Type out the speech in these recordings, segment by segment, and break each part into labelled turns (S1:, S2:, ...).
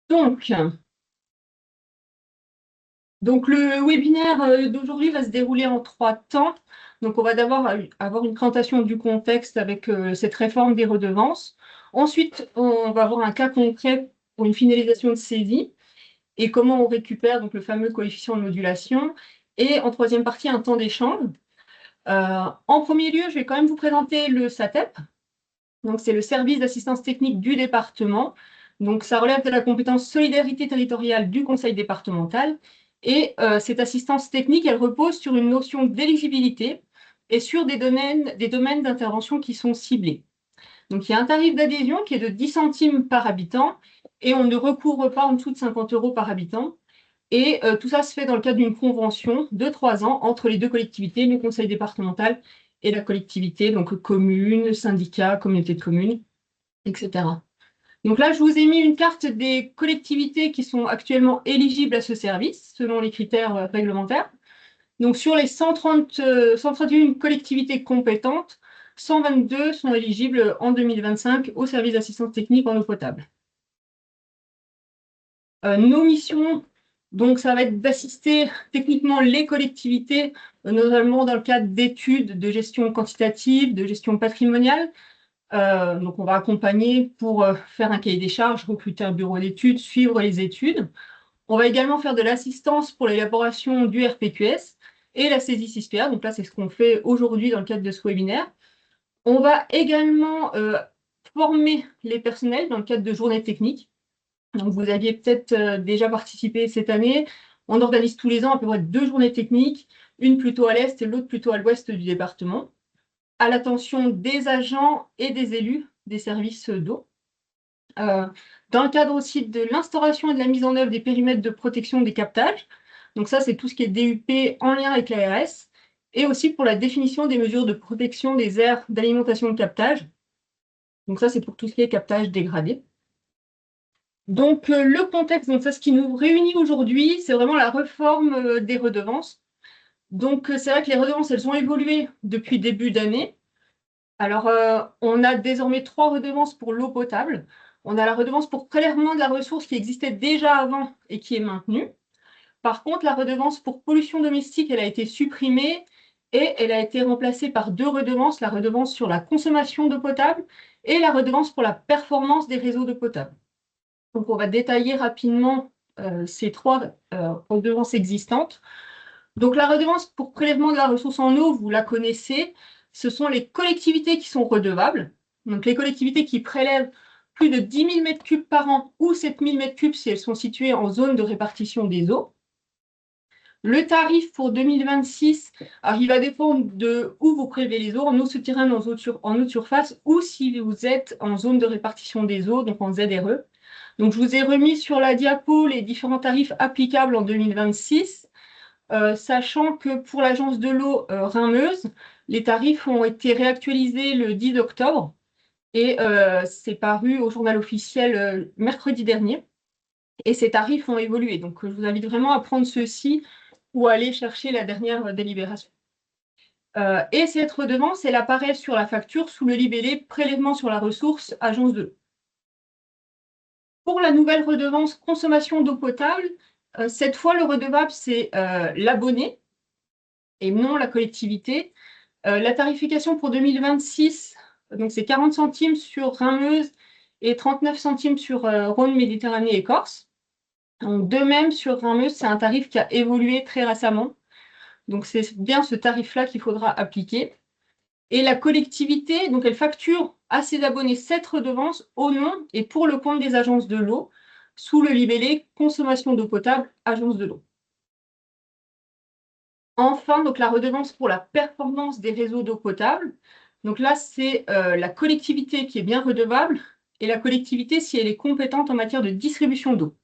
S1: Donc, le webinaire d'aujourd'hui va se dérouler en 3 temps. Donc, on va d'abord avoir une présentation du contexte avec cette réforme des redevances. Ensuite, on va avoir un cas concret pour une finalisation de saisie et comment on récupère donc, le fameux coefficient de modulation. Et en troisième partie, un temps d'échange. En premier lieu, je vais quand même vous présenter le SATEP. Donc, c'est le service d'assistance technique du département. Donc, ça relève de la compétence solidarité territoriale du conseil départemental. Et cette assistance technique, elle repose sur une notion d'éligibilité et sur des domaines d'intervention qui sont ciblés. Donc, il y a un tarif d'adhésion qui est de 10 centimes par habitant et on ne recouvre pas en dessous de 50 € par habitant. Et tout ça se fait dans le cadre d'une convention de 3 ans entre les deux collectivités, le conseil départemental et la collectivité, donc commune, syndicat, communauté de communes, etc. Donc là, je vous ai mis une carte des collectivités qui sont actuellement éligibles à ce service, selon les critères réglementaires. Donc sur les 131 collectivités compétentes, 122 sont éligibles en 2025 au service d'assistance technique en eau potable. Nos missions, donc, ça va être d'assister techniquement les collectivités, notamment dans le cadre d'études de gestion quantitative, de gestion patrimoniale. Donc, on va accompagner pour faire un cahier des charges, recruter un bureau d'études, suivre les études. On va également faire de l'assistance pour l'élaboration du RPQS et la saisie CISPA. Donc là, c'est ce qu'on fait aujourd'hui dans le cadre de ce webinaire. On va également former les personnels dans le cadre de journées techniques. Donc, vous aviez peut-être déjà participé cette année. On organise tous les ans à peu près 2 journées techniques, une plutôt à l'est et l'autre plutôt à l'ouest du département, à l'attention des agents et des élus des services d'eau. Dans le cadre aussi de l'instauration et de la mise en œuvre des périmètres de protection des captages. Donc ça, c'est tout ce qui est DUP en lien avec l'ARS, et aussi pour la définition des mesures de protection des aires d'alimentation de captage. Donc ça, c'est pour tout ce qui est captage dégradé. Donc, le contexte, donc ça, ce qui nous réunit aujourd'hui, c'est vraiment la réforme des redevances. Donc, c'est vrai que les redevances, elles ont évolué depuis début d'année. Alors, on a désormais 3 redevances pour l'eau potable. On a la redevance pour prélèvement de la ressource qui existait déjà avant et qui est maintenue. Par contre, la redevance pour pollution domestique, elle a été supprimée et elle a été remplacée par 2 redevances, la redevance sur la consommation d'eau potable et la redevance pour la performance des réseaux d'eau potable. Donc, on va détailler rapidement ces 3 redevances existantes. Donc, la redevance pour prélèvement de la ressource en eau, vous la connaissez, ce sont les collectivités qui sont redevables. Donc, les collectivités qui prélèvent plus de 10 000 m3 par an ou 7 000 m3 si elles sont situées en zone de répartition des eaux. Le tarif pour 2026, alors il va dépendre de où vous prélevez les eaux, en eau souterraine, en eau de surface, ou si vous êtes en zone de répartition des eaux, donc en ZRE. Donc, je vous ai remis sur la diapo les différents tarifs applicables en 2026, sachant que pour l'agence de l'eau Rhin-Meuse, les tarifs ont été réactualisés le 10 octobre et c'est paru au journal officiel mercredi dernier. Et ces tarifs ont évolué. Donc, je vous invite vraiment à prendre ceci ou à aller chercher la dernière délibération. Et cette redevance, elle apparaît sur la facture sous le libellé prélèvement sur la ressource agence de l'eau. Pour la nouvelle redevance consommation d'eau potable, cette fois, le redevable, c'est l'abonné et non la collectivité. La tarification pour 2026, donc c'est 40 centimes sur Rhin-Meuse et 39 centimes sur Rhône, Méditerranée et Corse. Donc, de même, sur Rhin-Meuse, c'est un tarif qui a évolué très récemment. Donc, c'est bien ce tarif-là qu'il faudra appliquer. Et la collectivité, donc elle facture à ses abonnés cette redevance au nom et pour le compte des agences de l'eau, sous le libellé consommation d'eau potable, agence de l'eau. Enfin, donc la redevance pour la performance des réseaux d'eau potable. Donc là, c'est la collectivité qui est bien redevable et la collectivité si elle est compétente en matière de distribution d'eau.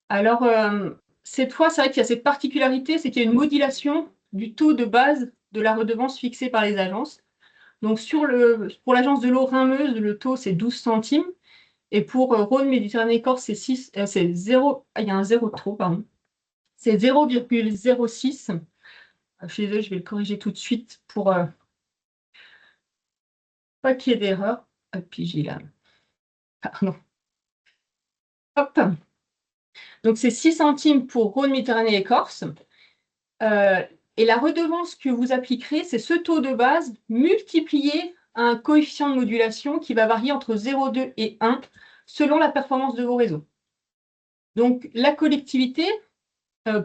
S1: Alors, cette fois, c'est vrai qu'il y a cette particularité, c'est qu'il y a une modulation du taux de base de la redevance fixée par les agences. Donc, pour l'agence de l'eau Rhin-Meuse, le taux, c'est 12 centimes. Et pour Rhône, Méditerranée, Corse, c'est 0, il y a un 0 de trop, pardon. C'est 0,06. Je suis désolée, je vais le corriger tout de suite pour pas qu'il y ait d'erreur. Et puis j'ai là. Pardon. Hop. Donc, c'est 6 centimes pour Rhône, Méditerranée et Corse. Et la redevance que vous appliquerez, c'est ce taux de base multiplié à un coefficient de modulation qui va varier entre 0,2 et 1 selon la performance de vos réseaux. Donc, la collectivité,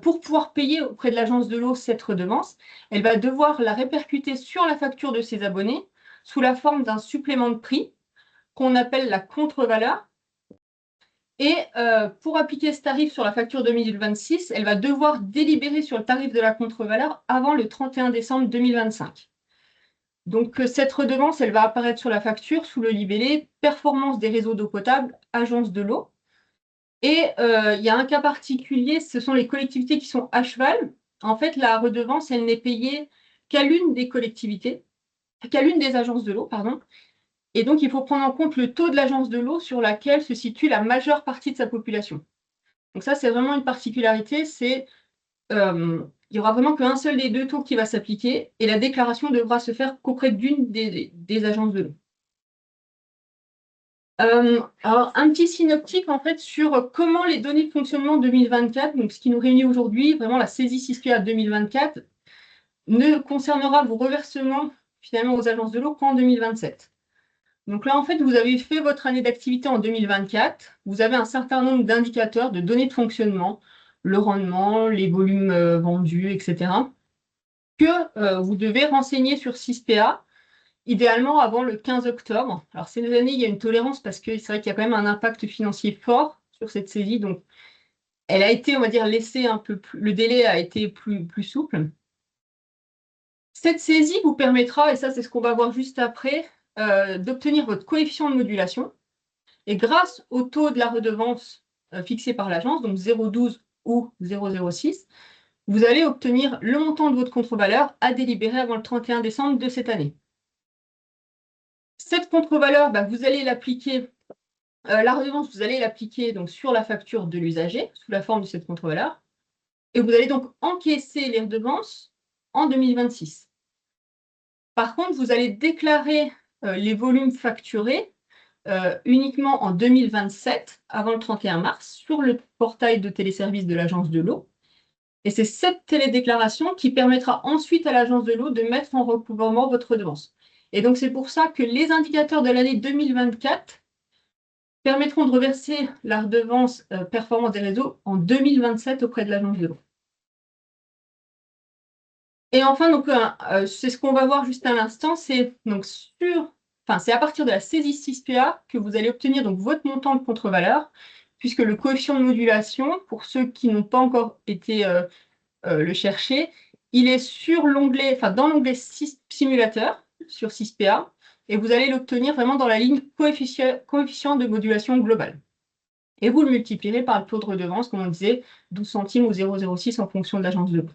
S1: pour pouvoir payer auprès de l'agence de l'eau cette redevance, elle va devoir la répercuter sur la facture de ses abonnés sous la forme d'un supplément de prix qu'on appelle la contre-valeur. Et pour appliquer ce tarif sur la facture 2026, elle va devoir délibérer sur le tarif de la contre-valeur avant le 31 décembre 2025. Donc, cette redevance, elle va apparaître sur la facture sous le libellé Performance des réseaux d'eau potable, agence de l'eau. Et il y a un cas particulier, ce sont les collectivités qui sont à cheval. En fait, la redevance, elle n'est payée qu'à l'une des collectivités, qu'à l'une des agences de l'eau, pardon. Et donc, il faut prendre en compte le taux de l'agence de l'eau sur laquelle se situe la majeure partie de sa population. Donc ça, c'est vraiment une particularité, c'est il n'y aura vraiment qu'un seul des deux taux qui va s'appliquer et la déclaration devra se faire qu'auprès d'une des agences de l'eau. Alors, un petit synoptique en fait sur comment les données de fonctionnement 2024, donc ce qui nous réunit aujourd'hui, vraiment la saisie CISPA 2024, ne concernera vos reversements finalement aux agences de l'eau qu'en 2027. Donc là, en fait, vous avez fait votre année d'activité en 2024, vous avez un certain nombre d'indicateurs, de données de fonctionnement, le rendement, les volumes vendus, etc., que vous devez renseigner sur CISPA, idéalement avant le 15 octobre. Alors, ces années, il y a une tolérance parce que c'est vrai qu'il y a quand même un impact financier fort sur cette saisie. Donc, elle a été, on va dire, laissée un peu plus, le délai a été plus souple. Cette saisie vous permettra, et ça, c'est ce qu'on va voir juste après, d'obtenir votre coefficient de modulation. Et grâce au taux de la redevance fixé par l'agence, donc 0,12 ou 0,06, vous allez obtenir le montant de votre contre-valeur à délibérer avant le 31 décembre de cette année. Cette contre-valeur, vous allez l'appliquer, la redevance, vous allez l'appliquer donc sur la facture de l'usager, sous la forme de cette contre-valeur, et vous allez donc encaisser les redevances en 2026. Par contre, vous allez déclarer les volumes facturés uniquement en 2027, avant le 31 mars, sur le portail de téléservice de l'agence de l'eau. Et c'est cette télédéclaration qui permettra ensuite à l'agence de l'eau de mettre en recouvrement votre redevance. Et donc, c'est pour ça que les indicateurs de l'année 2024 permettront de reverser la redevance performance des réseaux en 2027 auprès de l'agence de l'eau. Et enfin, donc, c'est ce qu'on va voir juste à l'instant, c'est donc c'est à partir de la saisie 6PA que vous allez obtenir donc votre montant de contre-valeur, puisque le coefficient de modulation, pour ceux qui n'ont pas encore été le chercher, il est sur l'onglet, dans l'onglet simulateur sur 6PA, et vous allez l'obtenir vraiment dans la ligne coefficient de modulation globale. Et vous le multiplierez par le taux de redevance, comme on disait, 12 centimes ou 0,06 en fonction de l'agence de l'eau.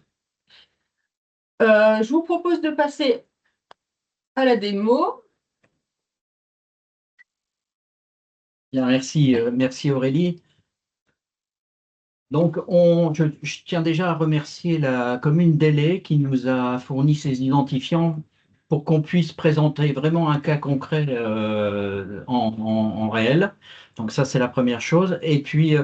S1: Je vous propose de passer à la démo.
S2: Bien, merci Aurélie. Donc, je tiens déjà à remercier la commune d'Aillet qui nous a fourni ces identifiants pour qu'on puisse présenter vraiment un cas concret en réel. Donc ça, c'est la première chose. Et puis,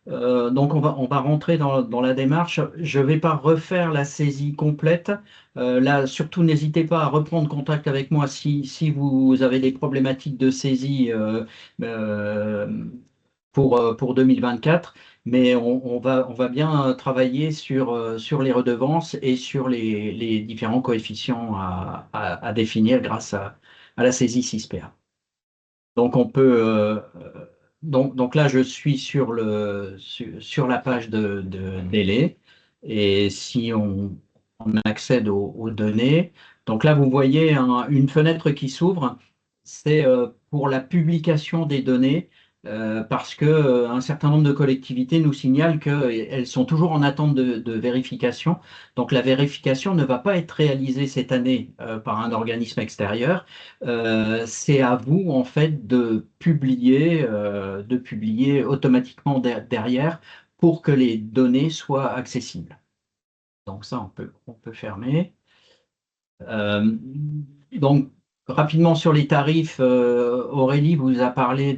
S2: donc on va rentrer dans la démarche. Je ne vais pas refaire la saisie complète. Là, surtout, n'hésitez pas à reprendre contact avec moi si vous avez des problématiques de saisie pour 2024. Mais on va bien travailler sur les redevances et sur les différents coefficients à définir grâce à la saisie 6PA. Donc on peut donc là je suis sur la page de délai et si on accède aux données, donc là vous voyez une fenêtre qui s'ouvre, c'est pour la publication des données parce que un certain nombre de collectivités nous signalent qu'elles sont toujours en attente de vérification. Donc la vérification ne va pas être réalisée cette année par un organisme extérieur. C'est à vous en fait de publier automatiquement derrière pour que les données soient accessibles. Donc ça, on peut fermer. Donc rapidement sur les tarifs, Aurélie vous a parlé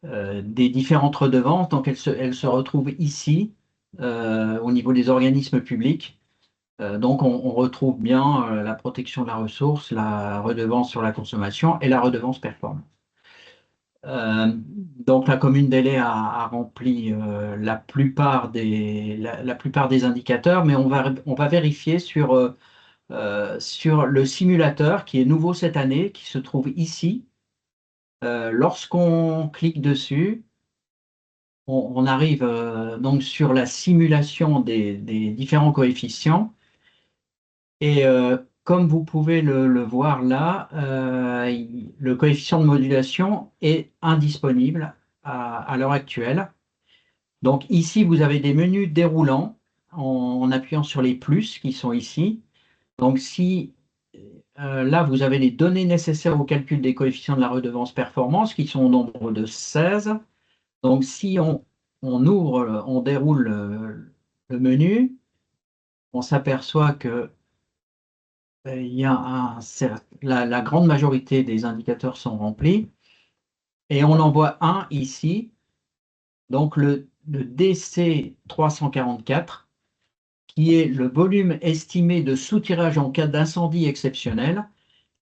S2: des différentes redevances. Donc, elles se retrouvent ici, au niveau des organismes publics. Donc, on retrouve bien la protection de la ressource, la redevance sur la consommation et la redevance performance. Donc, la commune d'Aillet a rempli la plupart des indicateurs, mais on va vérifier sur le simulateur qui est nouveau cette année, qui se trouve ici. Lorsqu'on clique dessus, on arrive donc sur la simulation des différents coefficients. Et comme vous pouvez le voir là, le coefficient de modulation est indisponible à l'heure actuelle. Donc ici, vous avez des menus déroulants en appuyant sur les plus qui sont ici. Donc si là, vous avez les données nécessaires au calcul des coefficients de la redevance performance qui sont au nombre de 16. Donc si on ouvre, on déroule le menu, on s'aperçoit que il y a la grande majorité des indicateurs sont remplis et on en voit un ici, donc le DC 344, qui est le volume estimé de soutirage en cas d'incendie exceptionnel,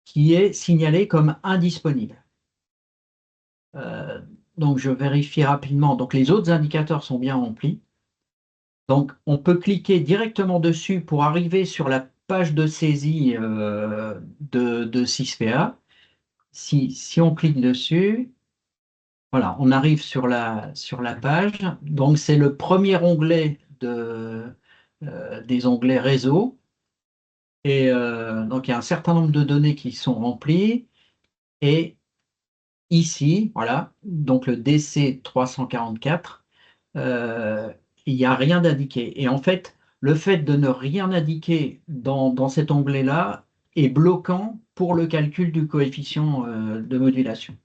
S2: qui est signalé comme indisponible. Donc je vérifie rapidement. Donc les autres indicateurs sont bien remplis. Donc on peut cliquer directement dessus pour arriver sur la page de saisie de 6PA. Si on clique dessus, voilà, on arrive sur la page. Donc, c'est le premier onglet des onglets réseau. Et donc, il y a un certain nombre de données qui sont remplies. Et ici, voilà, donc le DC 344, il n'y a rien d'indiqué. Et en fait, le fait de ne rien indiquer dans cet onglet-là est bloquant pour le calcul du coefficient de modulation.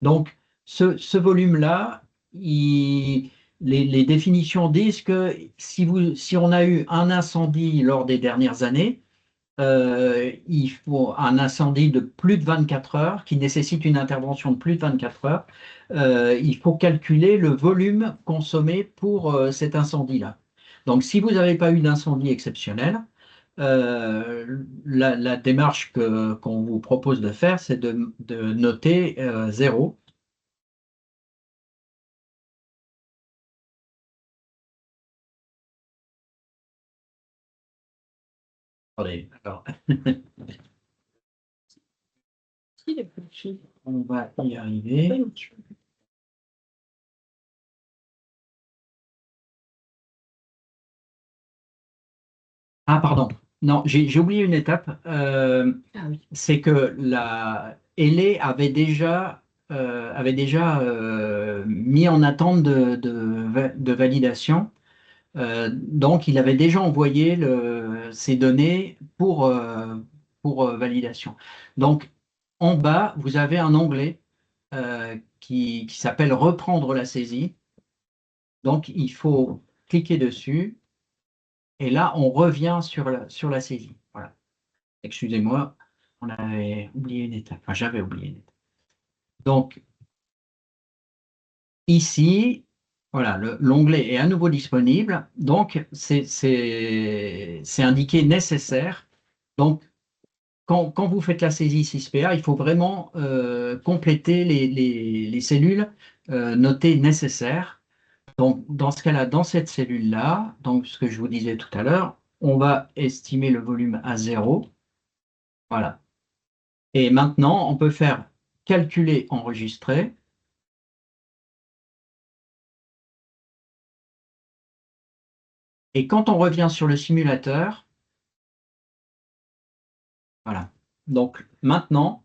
S2: Donc, ce volume-là, les définitions disent que si on a eu un incendie lors des dernières années, il faut un incendie de plus de 24 heures, qui nécessite une intervention de plus de 24 heures, il faut calculer le volume consommé pour cet incendie-là. Donc, si vous n'avez pas eu d'incendie exceptionnel, la démarche qu'on vous propose de faire, c'est de noter 0. Attendez, alors, on va y arriver. Ah, pardon. Non, j'ai oublié une étape. C'est que la Hélé avait déjà mis en attente de validation. Donc, il avait déjà envoyé ces données pour validation. Donc, en bas, vous avez un onglet qui s'appelle Reprendre la saisie. Donc, il faut cliquer dessus. Et là, on revient sur la saisie. Voilà. Excusez-moi, on avait oublié une étape. Enfin, j'avais oublié une étape. Donc, ici, voilà, l'onglet est à nouveau disponible. Donc, c'est indiqué nécessaire. Donc, quand vous faites la saisie 6PA, il faut vraiment compléter les cellules notées nécessaires. Donc, dans ce cas-là, dans cette cellule-là, donc ce que je vous disais tout à l'heure, on va estimer le volume à 0. Voilà. Et maintenant, on peut faire calculer, enregistrer. Et quand on revient sur le simulateur, voilà. Donc maintenant,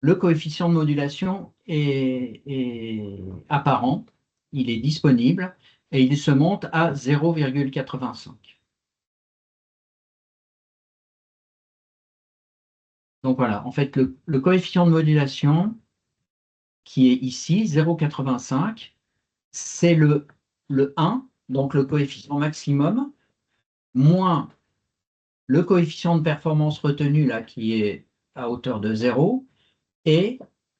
S2: le coefficient de modulation est apparent, il est disponible et il se monte à 0,85. Donc voilà, en fait, le coefficient de modulation qui est ici, 0,85, c'est le 1, donc le coefficient maximum, moins le coefficient de performance retenu, là, qui est à hauteur de 0, et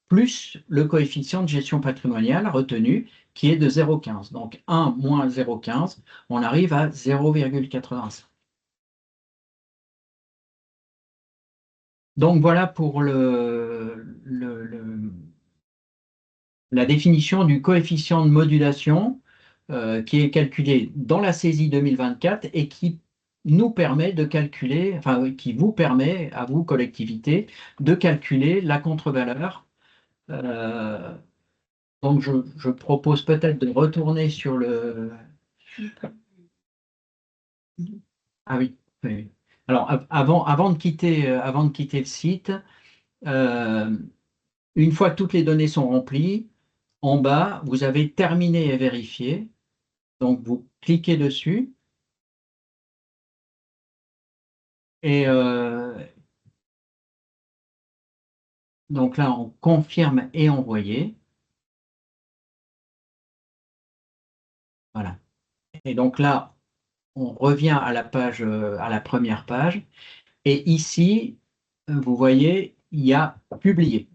S2: plus le coefficient de gestion patrimoniale retenu, qui est de 0,15. Donc 1 moins 0,15, on arrive à 0,85. Donc voilà pour la définition du coefficient de modulation qui est calculé dans la saisie 2024 et qui nous permet de calculer, enfin qui vous permet, à vous, collectivité, de calculer la contre-valeur. Donc je propose peut-être de retourner sur le... Ah oui, oui, oui. Alors avant de quitter le site, euh, une fois que toutes les données sont remplies, en bas, vous avez terminé et vérifié. Donc, vous cliquez dessus et donc là, on confirme et envoyer. Voilà. Et donc là, on revient à la page, à la première page. Et ici, vous voyez, il y a publier.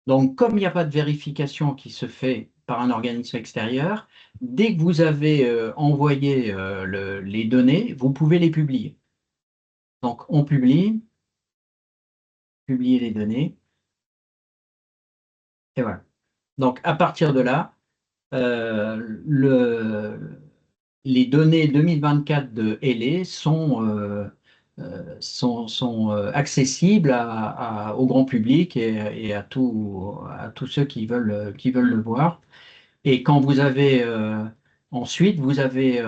S2: Donc, comme il n'y a pas de vérification qui se fait par un organisme extérieur, dès que vous avez envoyé les données, vous pouvez les publier. Donc, on publie, publier les données, et voilà. Donc, à partir de là, les données 2024 de Hélé sont accessibles au grand public et à tous ceux qui veulent le voir. Et quand vous avez ensuite, vous avez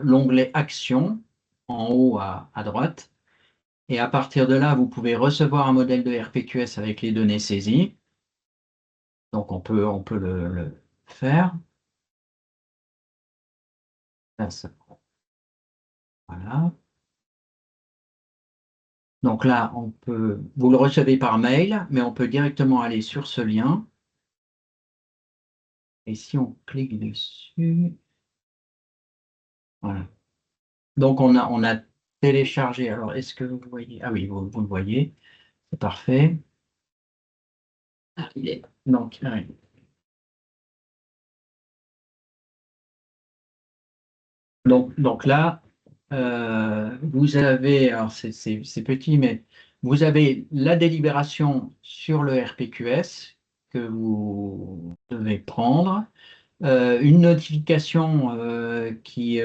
S2: l'onglet Action en haut à droite. Et à partir de là, vous pouvez recevoir un modèle de RPQS avec les données saisies. Donc on peut le faire. Là, voilà. Donc là, vous le recevez par mail, mais on peut directement aller sur ce lien. Et si on clique dessus, voilà. Donc on a téléchargé. Alors, est-ce que vous voyez? Ah oui, vous le voyez. C'est parfait.
S1: Ah, il est.
S2: Donc, ah oui. Donc là, vous avez, alors c'est petit, mais vous avez la délibération sur le RPQS que vous devez prendre. Une notification qui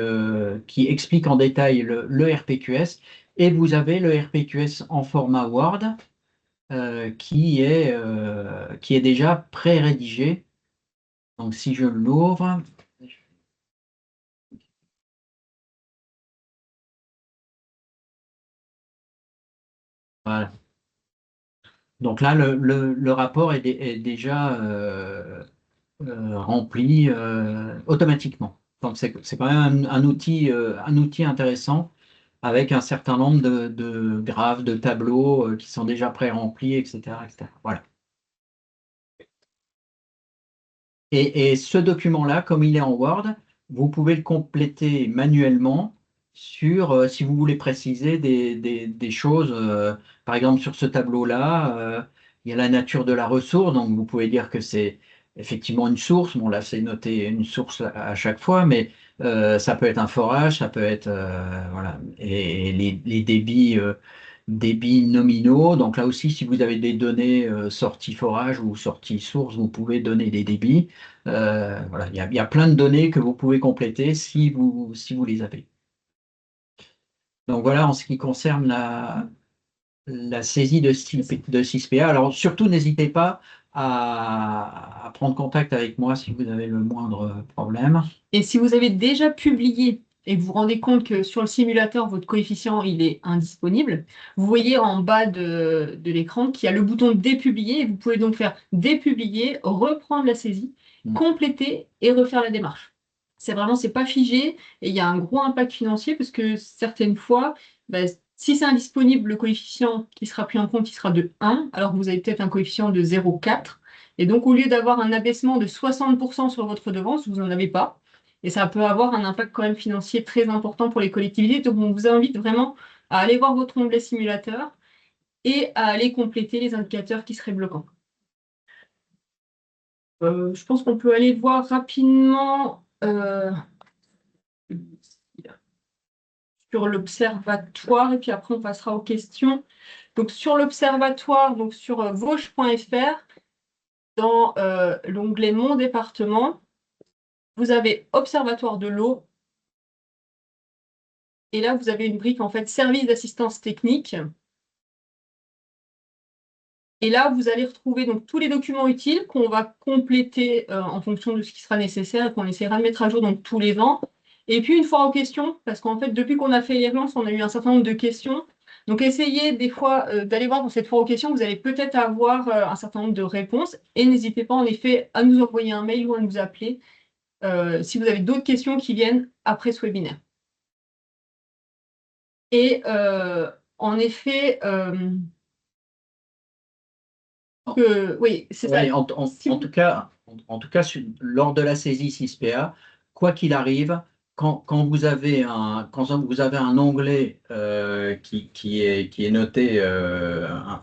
S2: explique en détail le RPQS et vous avez le RPQS en format Word qui est déjà pré-rédigé. Donc si je l'ouvre, voilà. Donc là, le rapport est déjà rempli automatiquement. Donc c'est quand même un outil intéressant avec un certain nombre de graphes, de tableaux qui sont déjà pré-remplis, etc., etc. Voilà. Et ce document-là, comme il est en Word, vous pouvez le compléter manuellement si vous voulez préciser des choses. Par exemple, sur ce tableau-là, il y a la nature de la ressource, donc vous pouvez dire que c'est effectivement une source. Bon, là, c'est noté une source à chaque fois, mais ça peut être un forage, ça peut être voilà. Et les débits nominaux. Donc là aussi, si vous avez des données sorties forage ou sorties source, vous pouvez donner des débits. Voilà, il y a plein de données que vous pouvez compléter si vous les avez. Donc voilà en ce qui concerne la saisie de 6PA. Alors surtout, n'hésitez pas à prendre contact avec moi si vous avez le moindre problème.
S1: Et si vous avez déjà publié et que vous vous rendez compte que sur le simulateur, votre coefficient il est indisponible, vous voyez en bas de l'écran qu'il y a le bouton dépublier et vous pouvez donc faire dépublier, reprendre la saisie, compléter et refaire la démarche. C'est pas figé et il y a un gros impact financier parce que certaines fois, bah, si c'est indisponible, le coefficient qui sera pris en compte, il sera de 1, alors que vous avez peut-être un coefficient de 0,4. Et donc, au lieu d'avoir un abaissement de 60% sur votre redevance, vous n'en avez pas. Et ça peut avoir un impact quand même financier très important pour les collectivités. Donc, on vous invite vraiment à aller voir votre onglet simulateur et à aller compléter les indicateurs qui seraient bloquants. Je pense qu'on peut aller voir rapidement sur l'observatoire et puis après on passera aux questions. Donc sur l'observatoire, donc sur vosges.fr, dans l'onglet Mon département, vous avez Observatoire de l'eau. Et là, vous avez une brique en fait Service d'assistance technique. Et là, vous allez retrouver donc tous les documents utiles qu'on va compléter en fonction de ce qui sera nécessaire et qu'on essaiera de mettre à jour donc, tous les ans. Et puis, une fois aux questions, parce qu'en fait, depuis qu'on a fait les relances, on a eu un certain nombre de questions. Donc, essayez des fois d'aller voir dans cette foire aux questions, vous allez peut-être avoir un certain nombre de réponses. Et n'hésitez pas, en effet, à nous envoyer un mail ou à nous appeler si vous avez d'autres questions qui viennent après ce webinaire. Et en effet, oui, c'est ça.
S2: Oui, en tout cas, lors de la saisie 6PA, quoi qu'il arrive, quand vous avez un onglet qui est noté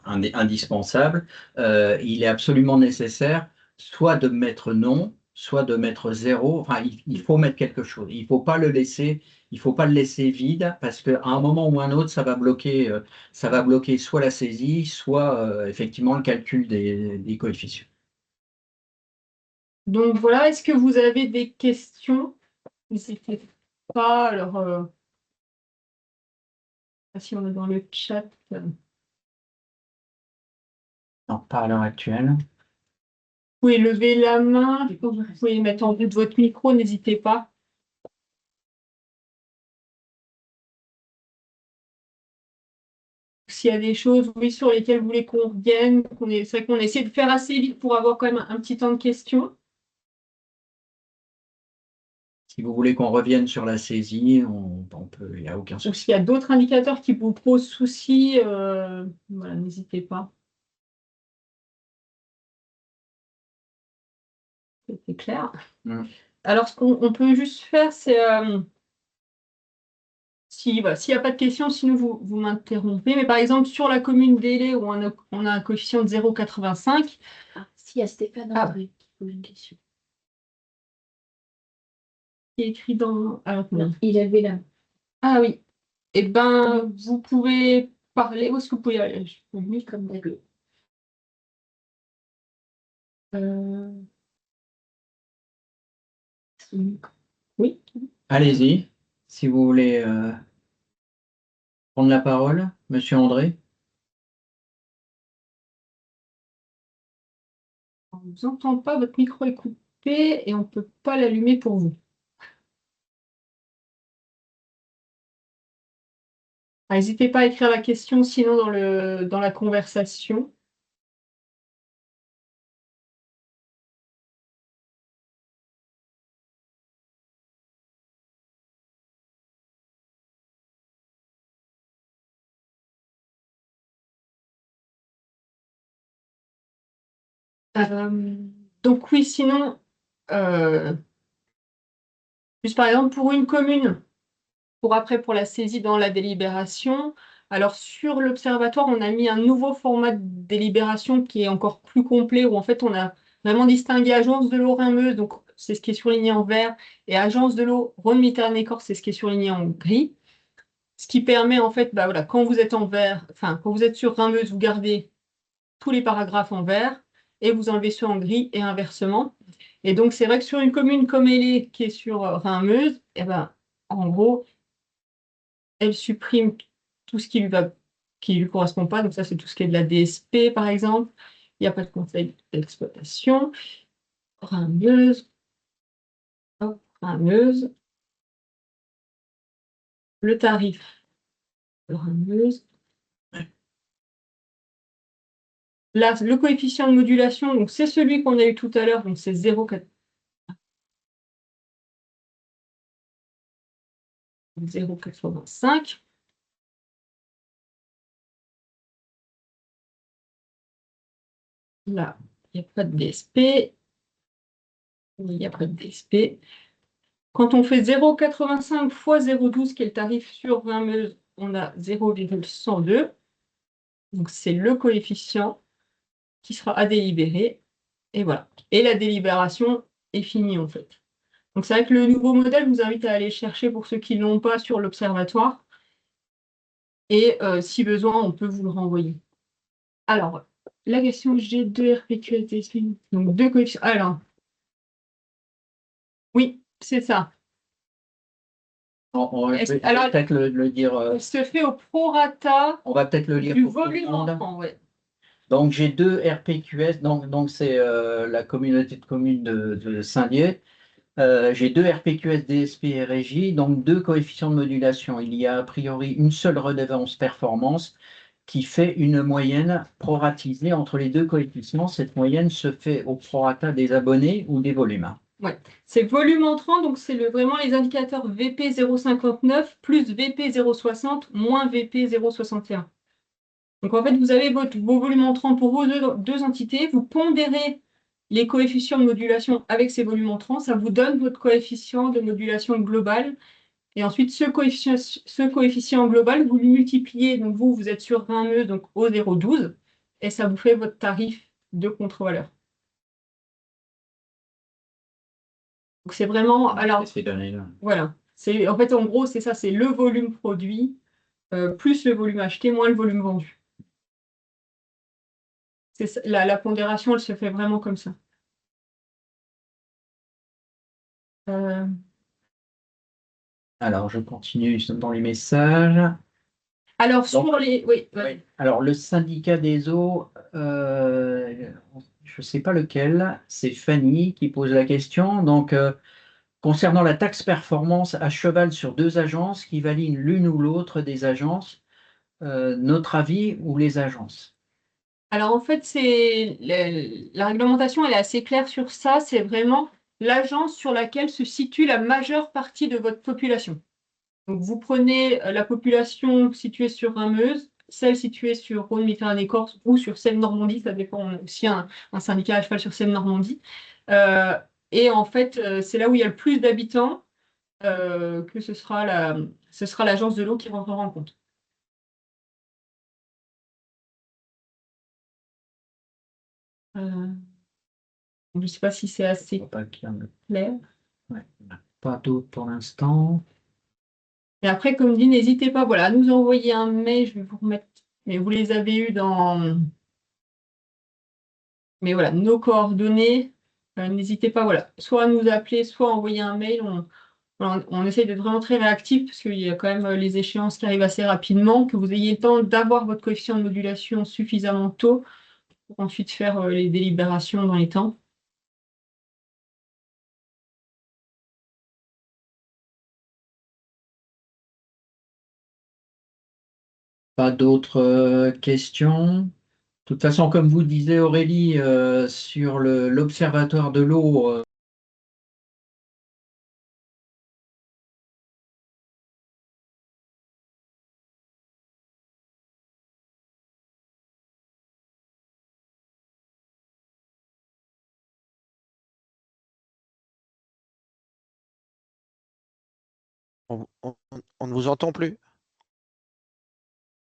S2: indispensable, il est absolument nécessaire soit de mettre non, soit de mettre zéro. Enfin, il faut mettre quelque chose. Il faut pas le laisser vide parce qu'à un moment ou un autre, ça va bloquer soit la saisie, soit effectivement le calcul des coefficients.
S1: Donc voilà, est-ce que vous avez des questions? N'hésitez pas. Alors, si on est dans le chat.
S2: Non, pas à l'heure actuelle.
S1: Vous pouvez lever la main. Vous pouvez mettre en mute votre micro, n'hésitez pas. S'il y a des choses, oui, sur lesquelles vous voulez qu'on revienne, c'est vrai qu'on essaie de faire assez vite pour avoir quand même un petit temps de questions.
S2: Si vous voulez qu'on revienne sur la saisie, on peut, il n'y a aucun
S1: Ou
S2: souci.
S1: s'il y a d'autres indicateurs qui vous posent souci, voilà, n'hésitez pas. C'est clair. Alors, ce qu'on peut juste faire, c'est s'il n'y a pas de questions, sinon vous m'interrompez. Mais par exemple, sur la commune d'Aillet, où on a un coefficient de 0,85.
S3: Si, il y a Stéphane André qui pose une question.
S1: Qui est écrit dans. Alors,
S3: non, il avait la.
S1: Ah oui. Eh bien, vous pouvez parler. Où est-ce que vous pouvez aller? Je peux mieux comme d'accord. Oui.
S2: Allez-y, si vous voulez prendre la parole, Monsieur André.
S1: On ne vous entend pas, votre micro est coupé et on ne peut pas l'allumer pour vous. N'hésitez pas à écrire la question sinon dans la conversation. Donc oui, sinon, juste par exemple pour une commune, pour la saisie dans la délibération, alors sur l'observatoire, on a mis un nouveau format de délibération qui est encore plus complet, où en fait on a vraiment distingué agence de l'eau Rhin-Meuse, donc c'est ce qui est surligné en vert, et agence de l'eau Rhône-Méditerranée-Corse, c'est ce qui est surligné en gris. Ce qui permet en fait, bah voilà, quand vous êtes en vert, enfin quand vous êtes sur Rhin-Meuse, vous gardez tous les paragraphes en vert et vous enlevez ceux en gris et inversement. Et donc c'est vrai que sur une commune comme Aillet qui est sur Rhin-Meuse, eh ben, en gros, elle supprime tout ce qui lui correspond pas. Donc ça, c'est tout ce qui est de la DSP, par exemple. Il n'y a pas de conseil d'exploitation. Rhin-Meuse. Hop, Rhin-Meuse. Le tarif. Rhin-Meuse. Là, le coefficient de modulation, donc c'est celui qu'on a eu tout à l'heure, donc c'est 0,85. Là, il n'y a pas de DSP. Il n'y a pas de DSP. Quand on fait 0,85 fois 0,12, qui est le tarif sur 20 Meuse, on a 0,102. Donc, c'est le coefficient qui sera à délibérer. Et voilà. Et la délibération est finie, en fait. Donc, c'est vrai que le nouveau modèle, je vous invite à aller chercher pour ceux qui ne l'ont pas sur l'Observatoire. Et si besoin, on peut vous le renvoyer. Alors, la question G2 RPQSD, donc deux coefficients. Alors, oui, c'est ça.
S2: Je vais
S1: Alors,
S2: peut-être le dire.
S1: elle se fait au prorata
S2: On va peut-être le lire
S1: du
S2: pour tout le
S1: volume
S2: monde.
S1: entrant, ouais.
S2: Donc, j'ai deux RPQS, donc c'est la communauté de communes de Saint-Dié. J'ai deux RPQS, DSP et Régie, donc deux coefficients de modulation. Il y a a priori une seule redevance performance qui fait une moyenne proratisée entre les deux coefficients. Cette moyenne se fait au prorata des abonnés ou des volumes.
S1: Ouais. C'est volume entrant, donc c'est vraiment les indicateurs VP 0,59 plus VP 0,60 moins VP 0,61. Donc en fait, vous avez vos volumes entrants pour vos deux entités, vous pondérez les coefficients de modulation avec ces volumes entrants, ça vous donne votre coefficient de modulation global. Et ensuite, ce coefficient global, vous le multipliez, donc vous êtes sur 20 nœuds, donc au 0,12, et ça vous fait votre tarif de contre-valeur. Donc c'est vraiment, alors
S2: Ces données-là.
S1: voilà, en fait en gros c'est ça, c'est le volume produit plus le volume acheté moins le volume vendu. La pondération, elle se fait vraiment comme ça.
S2: Alors, je continue dans les messages.
S1: Alors,
S2: Donc,
S1: sur les. Oui,
S2: oui. Alors, le syndicat des eaux, je ne sais pas lequel, c'est Fanny qui pose la question. Donc, concernant la taxe performance à cheval sur deux agences qui valident l'une ou l'autre des agences, notre avis ou les agences?
S1: Alors, en fait, la réglementation, elle est assez claire sur ça. C'est vraiment l'agence sur laquelle se situe la majeure partie de votre population. Donc, vous prenez la population située sur Rhin-Meuse, celle située sur Rhône-Méditerranée-Corse ou sur Seine-Normandie, ça dépend. On a aussi un syndicat à cheval sur Seine-Normandie. Et en fait, c'est là où il y a le plus d'habitants que ce sera l'agence de l'eau qui rentrera en compte. Je ne sais pas si c'est assez clair.
S2: Ouais. Pas d'autres pour l'instant.
S1: Et après, comme dit, n'hésitez pas voilà, à nous envoyer un mail, je vais vous remettre, mais vous les avez eus dans. Mais voilà, nos coordonnées, n'hésitez pas, voilà, soit à nous appeler, soit à envoyer un mail. On essaye d'être vraiment très réactif parce qu'il y a quand même les échéances qui arrivent assez rapidement, que vous ayez le temps d'avoir votre coefficient de modulation suffisamment tôt pour ensuite faire les délibérations dans les temps.
S2: Pas d'autres questions? De toute façon, comme vous disiez Aurélie, sur l'observatoire de l'eau,
S4: On ne vous entend plus.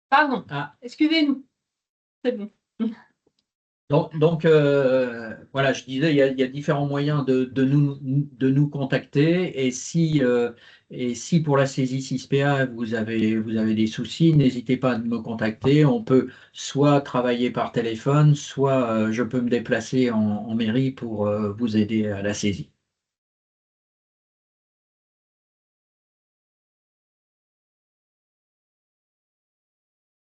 S1: Pardon,
S2: ah,
S1: excusez-nous, c'est bon.
S2: donc, voilà, je disais, il y a différents moyens de nous contacter. Et si pour la saisie 6PA, vous avez des soucis, n'hésitez pas à me contacter. On peut soit travailler par téléphone, soit je peux me déplacer en mairie pour vous aider à la saisie.